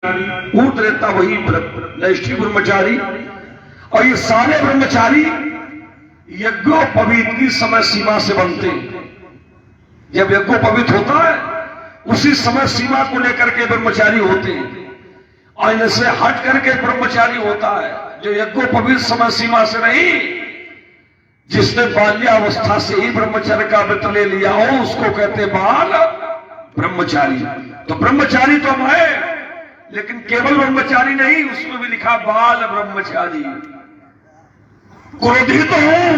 ऊट रहता वही नैष्ठिक ब्रह्मचारी। और ये सारे ब्रह्मचारी यज्ञोपवीत की समय सीमा से बनते हैं। जब यज्ञोपवीत होता है उसी समय सीमा को लेकर के ब्रह्मचारी होते हैं, और इनसे हट करके ब्रह्मचारी होता है जो यज्ञोपवीत समय सीमा से नहीं, जिसने बाल्यावस्था से ही ब्रह्मचर्य का व्रत ले लिया हो उसको कहते बाल ब्रह्मचारी। तो ब्रह्मचारी तो हम है, लेकिन केवल ब्रह्मचारी नहीं, उसमें भी लिखा बाल ब्रह्मचारी। क्रोधी तो हूं,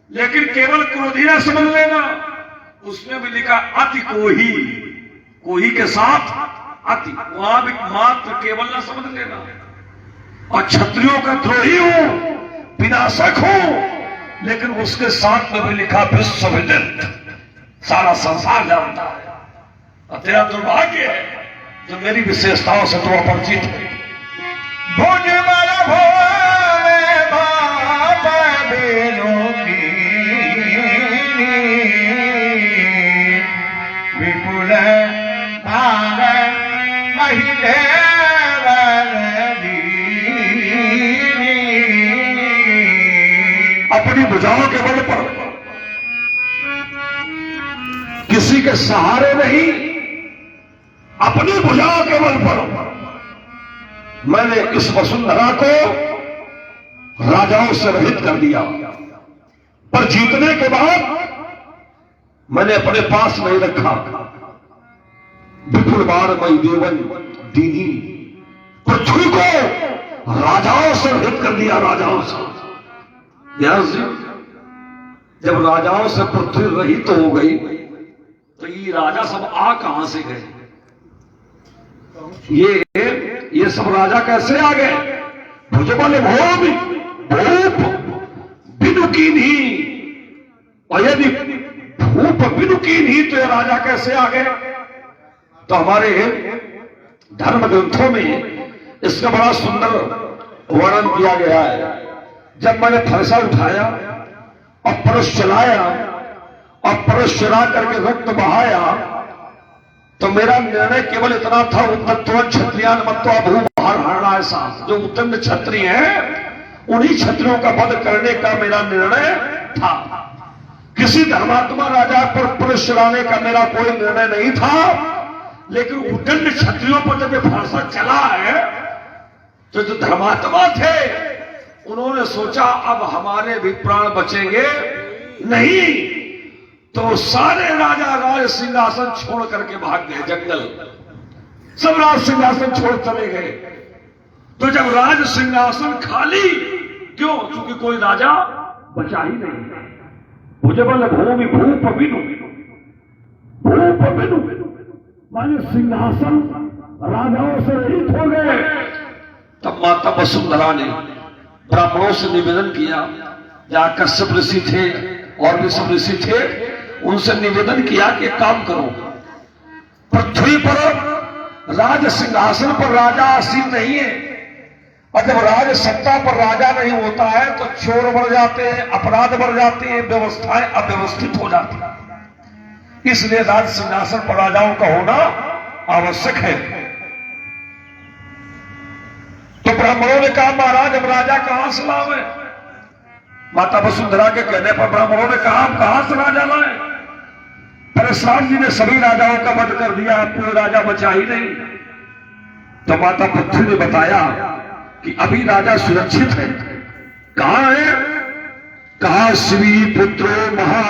लेकिन केवल क्रोधी ना समझ लेना, उसमें भी लिखा अति कोही, कोही के साथ अति, वहां भी मात्र केवल ना समझ लेना। और क्षत्रियों का द्रोही हूं, विनाशक हूं, लेकिन उसके साथ में भी लिखा विश्वविदित, सारा संसार जानता है। और तेरा दुर्भाग्य है जो मेरी विशेषताओं से तो अपरिचित है। भुज बल भोरे बाप बेलों की विपुल भाग महिले अपनी भुजाओं के बल पर, किसी के सहारे नहीं, अपनी भुजाओं के बल पर मैंने इस वसुंधरा को राजाओं से रहित कर दिया। पर जीतने के बाद मैंने अपने पास नहीं रखा। विपुल बारमयी देवन दीनी, पृथ्वी को राजाओं से रहित कर दिया, राजाओं से। जब राजाओं से पृथ्वी रहित हो गई तो ये राजा सब आ कहां से गए? ये सब राजा कैसे आ गए? भुजबल भोग भूप बिनु कीन्ही, और यदि भूप बिनु कीन्ही तो ये राजा कैसे आ गए? तो हमारे धर्म ग्रंथों में इसका बड़ा सुंदर वर्णन किया गया है। जब मैंने फरसा उठाया और परस चलाया और परस चला करके रक्त बहाया, तो मेरा निर्णय केवल इतना था, उत्तम क्षत्रियान मत्वा भूभार हरणा। ऐसा जो उत्तम क्षत्रिय हैं उन्हीं क्षत्रियों का वध करने का मेरा निर्णय था। किसी धर्मात्मा राजा पर परस चलाने का मेरा कोई निर्णय नहीं था। लेकिन उद्दंड क्षत्रियों पर जब फरसा चला है तो जो धर्मात्मा थे उन्होंने सोचा अब हमारे भी प्राण बचेंगे नहीं, तो सारे राजा राज सिंहासन छोड़ करके भाग गए जंगल। सब राज सिंहासन छोड़ चले गए। तो जब राज सिंहासन खाली, क्यों? क्योंकि कोई राजा बचा ही नहीं। भुजबल भूमि भूप बिनु, भूप बिनु माने सिंहासन राजाओं से रहित हो गए। तब माता वसुंधरा ने ब्राह्मणों से निवेदन किया, जहां कश्यप ऋषि थे और भी सब ऋषि थे, उनसे निवेदन किया कि काम करो, पृथ्वी पर राज सिंहासन पर राजा आसीन नहीं है, और जब राज सत्ता पर राजा नहीं होता है तो चोर बढ़ जाते हैं, अपराध बढ़ जाते हैं, व्यवस्थाएं अव्यवस्थित हो जाती हैं। इसलिए राज सिंहासन पर राजाओं का होना आवश्यक है। तो ब्राह्मणों ने कहा महाराज अब राजा कहां से लावे? माता वसुंधरा के कहने पर ब्राह्मणों ने कहा हम कहां से राजा लाए? परशुराम जी ने सभी राजाओं का वध कर दिया, अब कोई राजा बचा ही नहीं। तो माता पृथ्वी ने बताया कि अभी राजा सुरक्षित है। कहां है? कहा शिवी पुत्रो महा